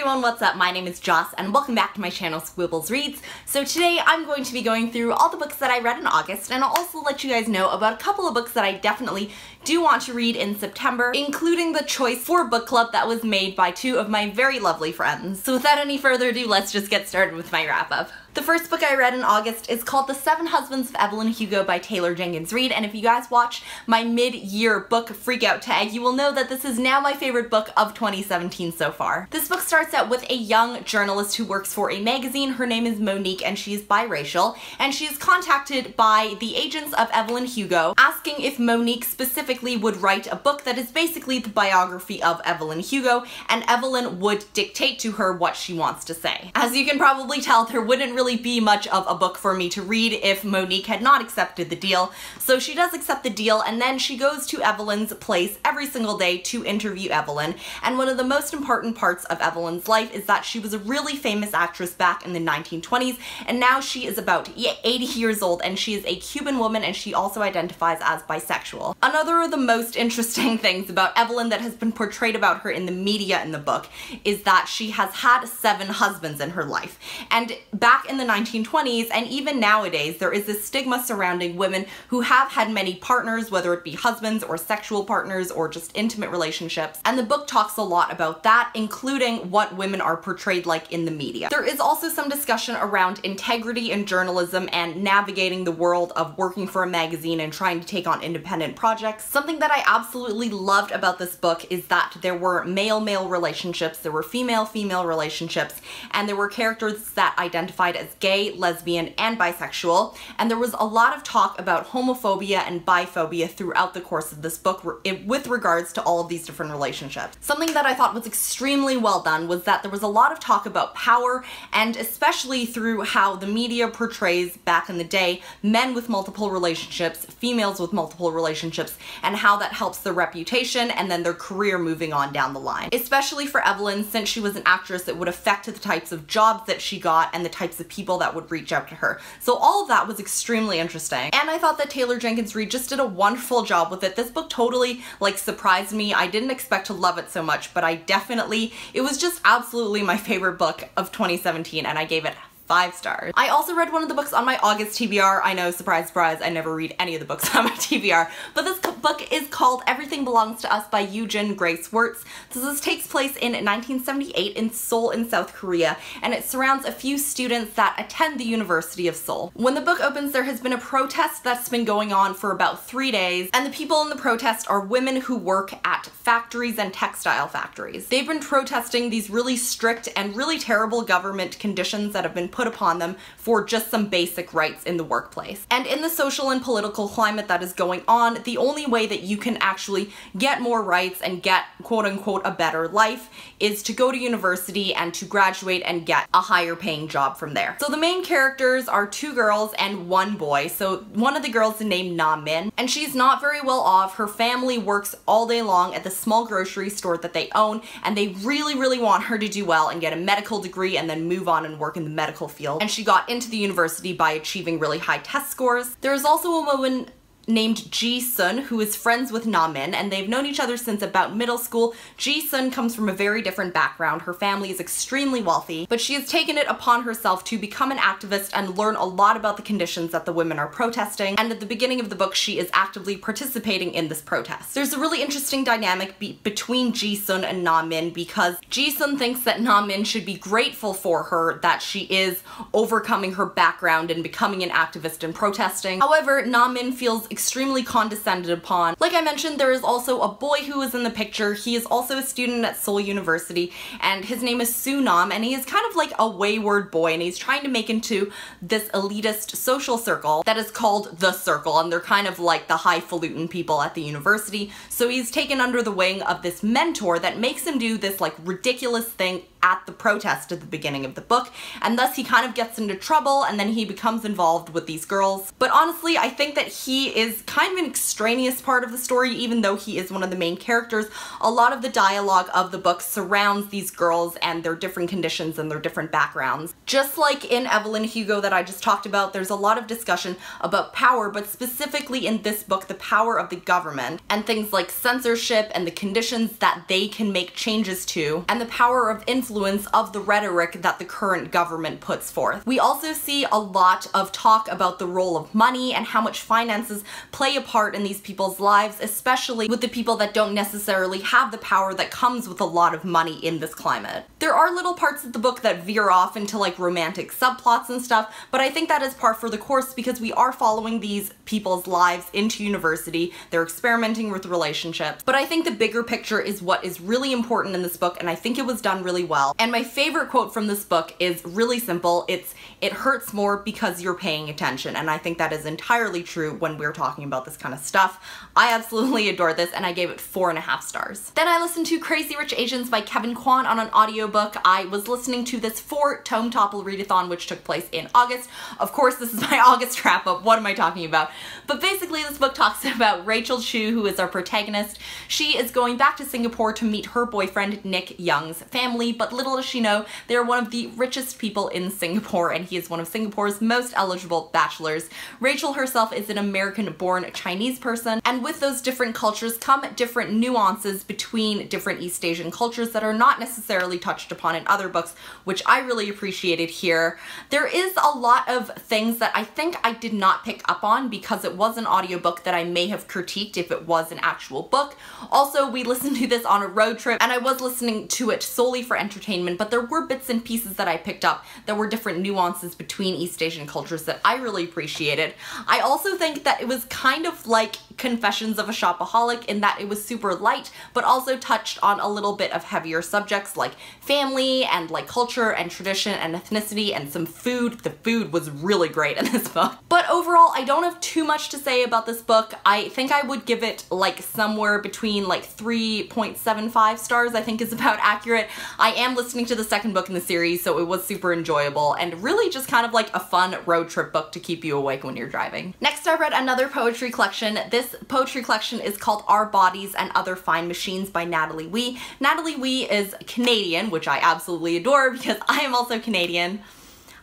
everyone, what's up? My name is Joss and welcome back to my channel squibblesreads. So today I'm going to be going through all the books that I read in August, and I'll also let you guys know about a couple of books that I definitely do want to read in September, including the choice for book club that was made by two of my very lovely friends. So without any further ado, let's just get started with my wrap up. The first book I read in August is called The 7 Husbands of Evelyn Hugo by Taylor Jenkins Reid, and if you guys watch my mid-year book freakout tag, you will know that this is now my favorite book of 2017 so far. This book starts out with a young journalist who works for a magazine. Her name is Monique and she is biracial, and she is contacted by the agents of Evelyn Hugo asking if Monique specifically would write a book that is basically the biography of Evelyn Hugo, and Evelyn would dictate to her what she wants to say. As you can probably tell, there wouldn't really be much of a book for me to read if Monique had not accepted the deal. So she does accept the deal, and then she goes to Evelyn's place every single day to interview Evelyn. And one of the most important parts of Evelyn's life is that she was a really famous actress back in the 1920s, and now she is about 80 years old, and she is a Cuban woman, and she also identifies as bisexual. Another of the most interesting things about Evelyn that has been portrayed about her in the media in the book is that she has had 7 husbands in her life. And back in the 1920s, and even nowadays, there is this stigma surrounding women who have had many partners, whether it be husbands or sexual partners or just intimate relationships. And the book talks a lot about that, including what women are portrayed like in the media. There is also some discussion around integrity in journalism and navigating the world of working for a magazine and trying to take on independent projects. Something that I absolutely loved about this book is that there were male-male relationships, there were female-female relationships, and there were characters that identified as gay, lesbian, and bisexual, and there was a lot of talk about homophobia and biphobia throughout the course of this book with regards to all of these different relationships. Something that I thought was extremely well done was that there was a lot of talk about power, and especially through how the media portrays back in the day men with multiple relationships, females with multiple relationships, and how that helps their reputation and then their career moving on down the line. Especially for Evelyn, since she was an actress, it would affect the types of jobs that she got and the types of people that would reach out to her. So all of that was extremely interesting, and I thought that Taylor Jenkins Reid just did a wonderful job with it. This book totally surprised me. I didn't expect to love it so much, but it was just absolutely my favorite book of 2017, and I gave it 5 stars. I also read one of the books on my August TBR. I know, surprise, surprise, I never read any of the books on my TBR, but this book is called Everything Belongs to Us by Eugene Grace Wertz. So this takes place in 1978 in Seoul in South Korea, and it surrounds a few students that attend the University of Seoul. When the book opens, there has been a protest that's been going on for about 3 days, and the people in the protest are women who work at factories and textile factories. They've been protesting these really strict and really terrible government conditions that have been put upon them for just some basic rights in the workplace. And in the social and political climate that is going on, the only way that you can actually get more rights and get quote-unquote a better life is to go to university and to graduate and get a higher paying job from there. So the main characters are 2 girls and 1 boy. So one of the girls is named Na Min, and she's not very well off. Her family works all day long at the small grocery store that they own, and they really want her to do well and get a medical degree and then move on and work in the medical field. And she got into the university by achieving really high test scores. There is also a woman named Ji-sun, who is friends with Na-min, and they've known each other since about middle school. Ji-sun comes from a very different background. Her family is extremely wealthy, but she has taken it upon herself to become an activist and learn a lot about the conditions that the women are protesting, and at the beginning of the book she is actively participating in this protest. There's a really interesting dynamic between Ji-sun and Na-min, because Ji-sun thinks that Na-min should be grateful for her that she is overcoming her background and becoming an activist and protesting. However, Na-min feels extremely condescended upon. Like I mentioned, there is also a boy who is in the picture. He is also a student at Seoul University, and his name is Sunam, and he is kind of like a wayward boy, and he's trying to make into this elitist social circle that is called The Circle, and they're kind of like the highfalutin people at the university. So he's taken under the wing of this mentor that makes him do this ridiculous thing at the protest at the beginning of the book, and thus he kind of gets into trouble, and then he becomes involved with these girls. But honestly, I think that he is kind of an extraneous part of the story, even though he is one of the main characters. A lot of the dialogue of the book surrounds these girls and their different conditions and their different backgrounds. Just like in Evelyn Hugo that I just talked about, there's a lot of discussion about power, but specifically in this book, the power of the government and things like censorship and the conditions that they can make changes to, and the power of influence influence of the rhetoric that the current government puts forth. We also see a lot of talk about the role of money and how much finances play a part in these people's lives, especially with the people that don't necessarily have the power that comes with a lot of money in this climate. There are little parts of the book that veer off into like romantic subplots and stuff, but I think that is par for the course because we are following these people's lives into university. They're experimenting with relationships, but I think the bigger picture is what is really important in this book, and I think it was done really well. And my favorite quote from this book is really simple. It hurts more because you're paying attention, and I think that is entirely true when we're talking about this kind of stuff. I absolutely adore this, and I gave it 4.5 stars. Then I listened to Crazy Rich Asians by Kevin Kwan on an audiobook. I was listening to this 4-tome topple readathon, which took place in August. Of course, this is my August wrap-up. What am I talking about? But basically, this book talks about Rachel Chu, who is our protagonist. She is going back to Singapore to meet her boyfriend, Nick Young's family, but little does she know, they are one of the richest people in Singapore, and he is one of Singapore's most eligible bachelors. Rachel herself is an American-born Chinese person, and with those different cultures come different nuances between different East Asian cultures that are not necessarily touched upon in other books, which I really appreciated here. There is a lot of things that I think I did not pick up on because it was an audiobook that I may have critiqued if it was an actual book. Also, we listened to this on a road trip, and I was listening to it solely for entertainment, but there were bits and pieces that I picked up that were different nuances between East Asian cultures that I really appreciated. I also think that it was kind of like Confessions of a Shopaholic in that it was super light, but also touched on a little bit of heavier subjects like family and like culture and tradition and ethnicity and some food. The food was really great in this book. But overall, I don't have too much to say about this book. I think I would give it like somewhere between like 3.75 stars, I think is about accurate. I am listening to the second book in the series, so it was super enjoyable and really just kind of like a fun road trip book to keep you awake when you're driving. Next, I read another poetry collection. This poetry collection is called Our Bodies and Other Fine Machines by Natalie Wee. Natalie Wee is Canadian, which I absolutely adore because I am also Canadian.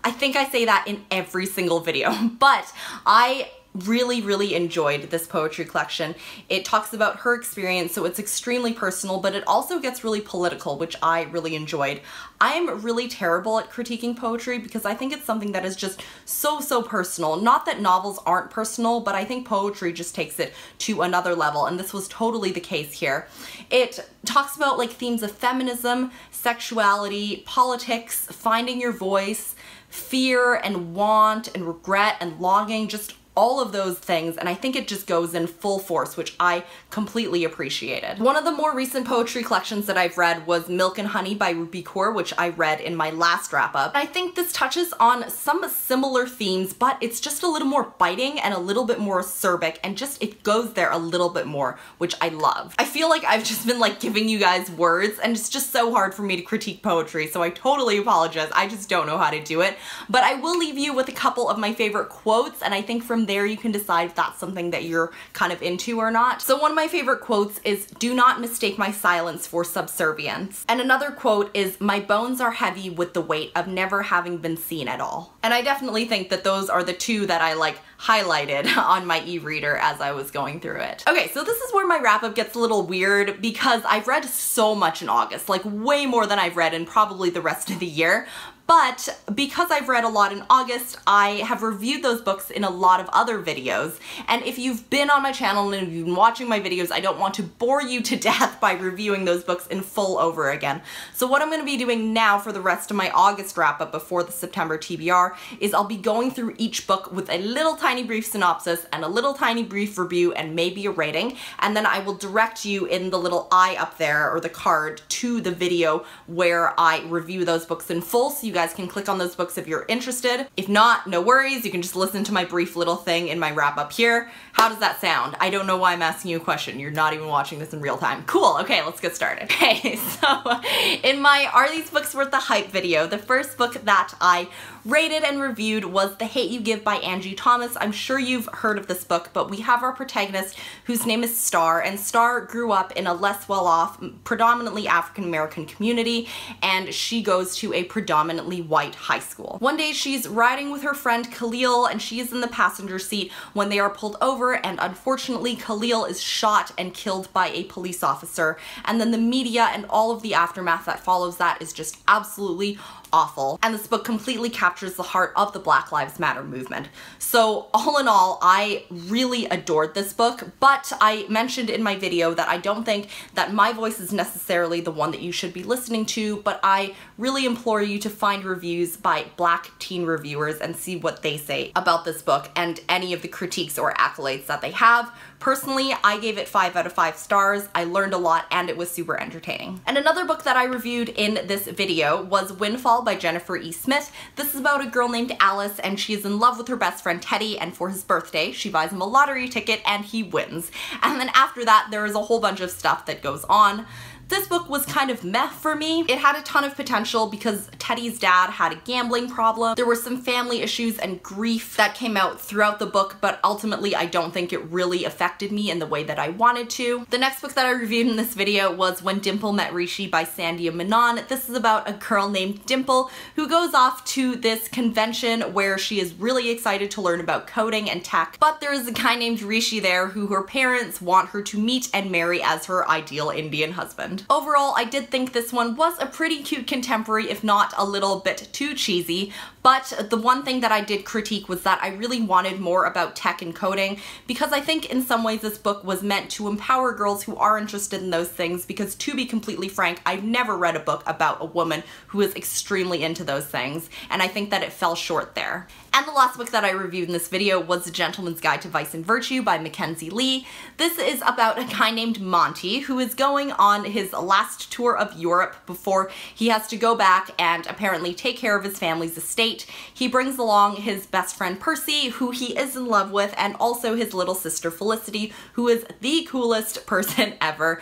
I think I say that in every single video, but I really enjoyed this poetry collection. It talks about her experience, so it's extremely personal, but it also gets really political, which I really enjoyed. I'm really terrible at critiquing poetry because I think it's something that is just so personal. Not that novels aren't personal, but I think poetry just takes it to another level, and this was totally the case here. It talks about like themes of feminism, sexuality, politics, finding your voice, fear and want and regret and longing, just all of those things, and I think it just goes in full force, which I completely appreciated. One of the more recent poetry collections that I've read was Milk and Honey by Rupi Kaur, which I read in my last wrap-up. I think this touches on some similar themes, but it's just a little more biting and a little bit more acerbic, and just it goes there a little bit more, which I love. I feel like I've just been like giving you guys words, and it's just so hard for me to critique poetry, so I totally apologize. I just don't know how to do it, but I will leave you with a couple of my favorite quotes, and I think from there you can decide if that's something that you're kind of into or not. So one of my favorite quotes is, "Do not mistake my silence for subservience." And another quote is, "My bones are heavy with the weight of never having been seen at all." And I definitely think that those are the two that I like highlighted on my e-reader as I was going through it. Okay, so this is where my wrap-up gets a little weird because I've read so much in August, like way more than I've read in probably the rest of the year. But because I've read a lot in August, I have reviewed those books in a lot of other videos. And if you've been on my channel and you've been watching my videos, I don't want to bore you to death by reviewing those books in full over again. So what I'm going to be doing now for the rest of my August wrap-up before the September TBR is I'll be going through each book with a little tiny brief synopsis and a little tiny brief review and maybe a rating. And then I will direct you in the little eye up there or the card to the video where I review those books in full, so you guys can click on those books if you're interested. If not, no worries, you can just listen to my brief little thing in my wrap up here. How does that sound? I don't know why I'm asking you a question. You're not even watching this in real time. Cool, okay, let's get started. Okay, so in my Are These Books Worth the Hype video, the first book that I rated and reviewed was The Hate U Give by Angie Thomas. I'm sure you've heard of this book, but we have our protagonist whose name is Star, and Star grew up in a less well-off, predominantly African-American community, and she goes to a predominantly white high school. One day she's riding with her friend Khalil, and she is in the passenger seat when they are pulled over, and unfortunately Khalil is shot and killed by a police officer, and then the media and all of the aftermath that follows that is just absolutely awful. And this book completely captures the heart of the Black Lives Matter movement. So all in all, I really adored this book, but I mentioned in my video that I don't think that my voice is necessarily the one that you should be listening to, but I really implore you to find reviews by Black teen reviewers and see what they say about this book and any of the critiques or accolades that they have. Personally, I gave it 5 out of 5 stars. I learned a lot and it was super entertaining. And another book that I reviewed in this video was Windfall by Jennifer E. Smith. This is about a girl named Alice, and she is in love with her best friend Teddy, and for his birthday she buys him a lottery ticket and he wins. And then after that there is a whole bunch of stuff that goes on. This book was kind of meh for me. It had a ton of potential because Teddy's dad had a gambling problem. There were some family issues and grief that came out throughout the book, but ultimately I don't think it really affected me in the way that I wanted to. The next book that I reviewed in this video was When Dimple Met Rishi by Sandhya Menon. This is about a girl named Dimple who goes off to this convention where she is really excited to learn about coding and tech, but there is a guy named Rishi there who her parents want her to meet and marry as her ideal Indian husband. Overall, I did think this one was a pretty cute contemporary, if not a little bit too cheesy, but the one thing that I did critique was that I really wanted more about tech and coding, because I think in some ways this book was meant to empower girls who are interested in those things, because to be completely frank, I've never read a book about a woman who is extremely into those things, and I think that it fell short there. And the last book that I reviewed in this video was The Gentleman's Guide to Vice and Virtue by Mackenzie Lee. This is about a guy named Monty who is going on his last tour of Europe before he has to go back and apparently take care of his family's estate. He brings along his best friend Percy, who he is in love with, and also his little sister Felicity, who is the coolest person ever.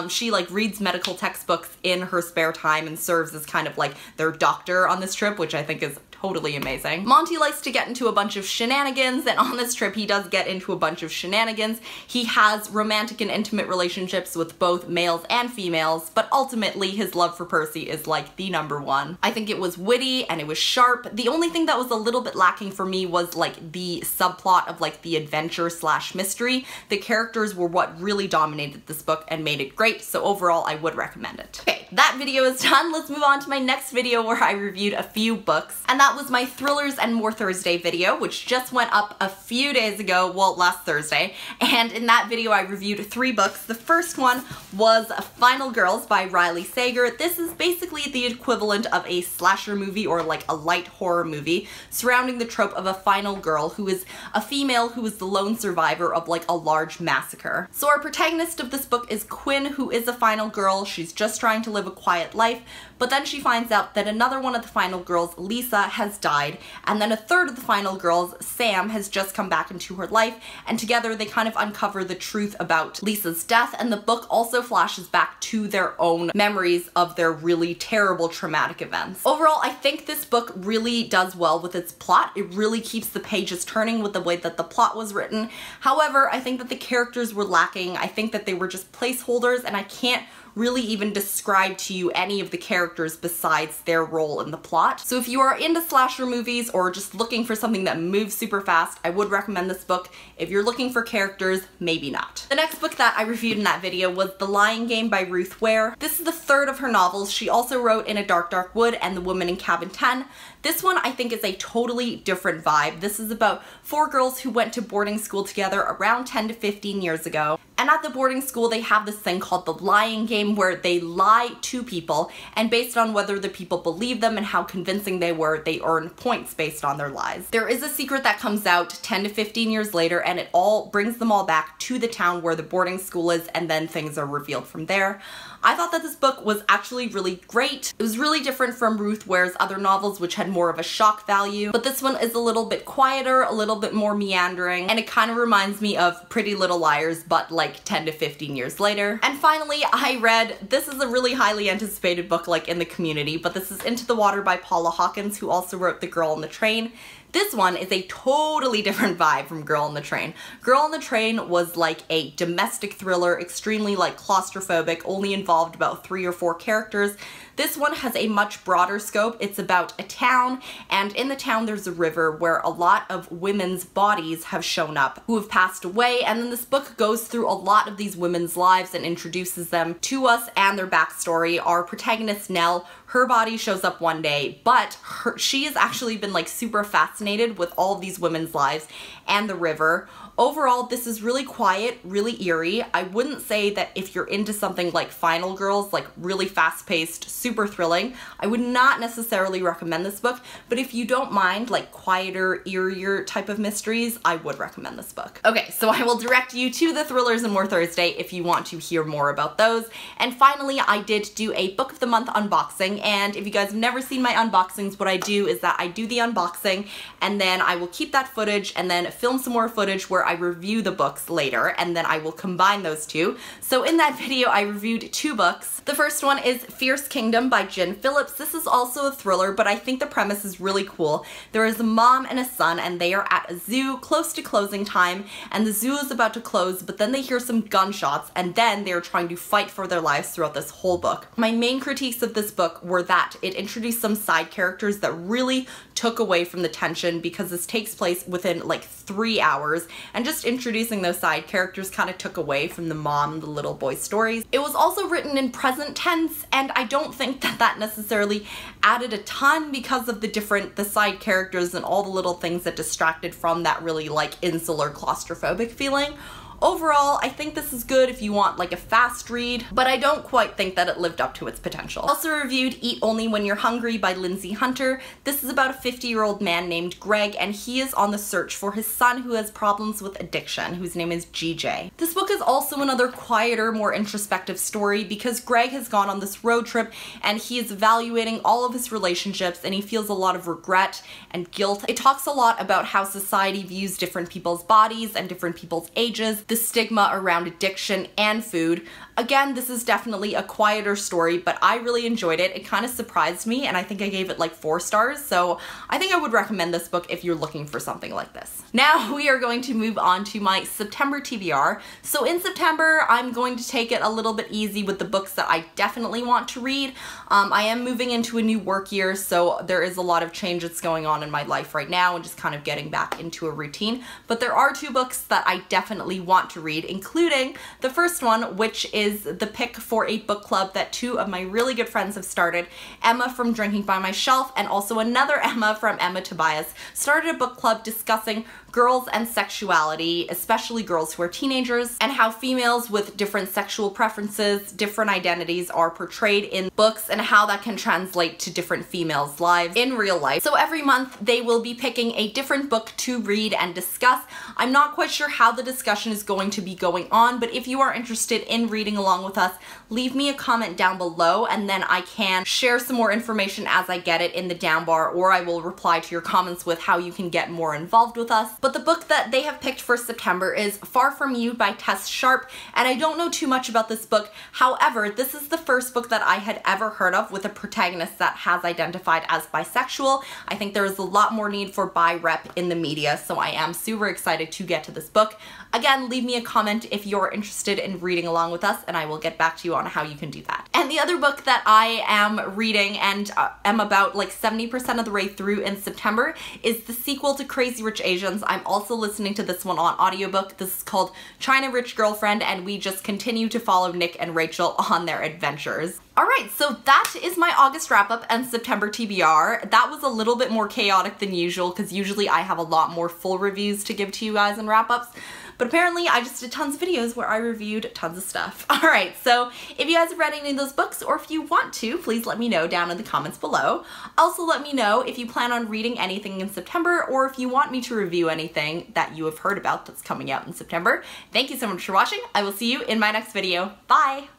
She like reads medical textbooks in her spare time and serves as kind of like their doctor on this trip, which I think is totally amazing. Monty likes to get into a bunch of shenanigans, and on this trip he does get into a bunch of shenanigans. He has romantic and intimate relationships with both males and females, but ultimately his love for Percy is like the #1. I think it was witty and it was sharp. The only thing that was a little bit lacking for me was like the subplot of like the adventure slash mystery. The characters were what really dominated this book and made it great, so overall I would recommend it. Okay, that video is done. Let's move on to my next video where I reviewed a few books, and that was my Thrillers and More Thursday video, which just went up a few days ago, well, last Thursday, and in that video I reviewed 3 books. The first one was Final Girls by Riley Sager. This is basically the equivalent of a slasher movie or like a light horror movie surrounding the trope of a final girl who is a female who is the lone survivor of like a large massacre. So our protagonist of this book is Quinn, who is a final girl. She's just trying to live a quiet life, but then she finds out that another one of the final girls, Lisa, has died, and then a third of the final girls, Sam, has just come back into her life, and together they kind of uncover the truth about Lisa's death, and the book also flashes back to their own memories of their really terrible traumatic events. Overall, I think this book really does well with its plot. It really keeps the pages turning with the way that the plot was written. However, I think that the characters were lacking. I think that they were just placeholders, and I can't really even describe to you any of the characters besides their role in the plot. So if you are into slasher movies or just looking for something that moves super fast, I would recommend this book. If you're looking for characters, maybe not. The next book that I reviewed in that video was The Lying Game by Ruth Ware. This is the third of her novels. She also wrote In a Dark, Dark Wood and The Woman in Cabin 10. This one I think is a totally different vibe. This is about 4 girls who went to boarding school together around 10 to 15 years ago. And at the boarding school they have this thing called the lying game, where they lie to people, and based on whether the people believe them and how convincing they were, they earn points based on their lies. There is a secret that comes out 10 to 15 years later, and it all brings them all back to the town where the boarding school is, and then things are revealed from there. I thought that this book was actually really great. It was really different from Ruth Ware's other novels, which had more of a shock value, but this one is a little bit quieter, a little bit more meandering, and it kind of reminds me of Pretty Little Liars, but like like 10 to 15 years later. And finally, I read, this is a really highly anticipated book like in the community, but this is Into the Water by Paula Hawkins, who also wrote The Girl on the Train. This one is a totally different vibe from Girl on the Train. Girl on the Train was like a domestic thriller, extremely like claustrophobic, only involved about 3 or 4 characters. This one has a much broader scope. It's about a town, and in the town there's a river where a lot of women's bodies have shown up who have passed away, and then this book goes through a lot of these women's lives and introduces them to us and their backstory. Our protagonist Nell, her body shows up one day, but she has actually been like super fascinated with all of these women's lives and the river. Overall, this is really quiet, really eerie. I wouldn't say that if you're into something like Final Girls, like really fast-paced, super thrilling, I would not necessarily recommend this book, but if you don't mind like quieter, eerier type of mysteries, I would recommend this book. Okay, so I will direct you to the Thrillers and More Thursday if you want to hear more about those. And finally, I did do a Book of the Month unboxing, and if you guys have never seen my unboxings, what I do is that I do the unboxing, and then I will keep that footage and then film some more footage where I review the books later, and then I will combine those two. So in that video, I reviewed 2 books. The first one is Fierce Kingdom by Jen Phillips. This is also a thriller, but I think the premise is really cool. There is a mom and a son, and they are at a zoo close to closing time, and the zoo is about to close, but then they hear some gunshots, and then they're trying to fight for their lives throughout this whole book. My main critiques of this book were that it introduced some side characters that really took away from the tension, because this takes place within like 3 hours, and just introducing those side characters kind of took away from the mom and the little boy stories. It was also written in present tense, and I don't think that that necessarily added a ton because of the side characters and all the little things that distracted from that really like insular claustrophobic feeling. Overall, I think this is good if you want like a fast read, but I don't quite think that it lived up to its potential. Also reviewed Eat Only When You're Hungry by Lindsay Hunter. This is about a 50-year-old man named Greg, and he is on the search for his son who has problems with addiction, whose name is GJ. This book is also another quieter, more introspective story because Greg has gone on this road trip and he is evaluating all of his relationships, and he feels a lot of regret and guilt. It talks a lot about how society views different people's bodies and different people's ages, the stigma around addiction and food. Again, this is definitely a quieter story, but I really enjoyed it. It kind of surprised me, and I think I gave it like 4 stars, so I think I would recommend this book if you're looking for something like this. Now we are going to move on to my September TBR. So in September, I'm going to take it a little bit easy with the books that I definitely want to read. I am moving into a new work year, so there is a lot of changes going on in my life right now and just kind of getting back into a routine. But there are 2 books that I definitely want to read, including the first one, which is the pick for a book club that 2 of my really good friends have started. Emma from Drinking by My Shelf and also another Emma from Emma Tobias started a book club discussing girls and sexuality, especially girls who are teenagers, and how females with different sexual preferences, different identities are portrayed in books, and how that can translate to different females' lives in real life. So every month they will be picking a different book to read and discuss. I'm not quite sure how the discussion is going to be going on, but if you are interested in reading along with us, leave me a comment down below, and then I can share some more information as I get it in the down bar, or I will reply to your comments with how you can get more involved with us. But the book that they have picked for September is Far From You by Tess Sharp, and I don't know too much about this book. However, this is the first book that I had ever heard of with a protagonist that has identified as bisexual. I think there is a lot more need for bi rep in the media, so I am super excited to get to this book. Again, leave me a comment if you're interested in reading along with us, and I will get back to you on how you can do that. And the other book that I am reading and am about like 70% of the way through in September is the sequel to Crazy Rich Asians. I'm also listening to this one on audiobook. This is called China Rich Girlfriend, and we just continue to follow Nick and Rachel on their adventures. Alright, so that is my August wrap-up and September TBR. That was a little bit more chaotic than usual because usually I have a lot more full reviews to give to you guys in wrap-ups. But apparently I just did tons of videos where I reviewed tons of stuff. Alright, so if you guys have read any of those books, or if you want to, please let me know down in the comments below. Also let me know if you plan on reading anything in September, or if you want me to review anything that you have heard about that's coming out in September. Thank you so much for watching. I will see you in my next video. Bye!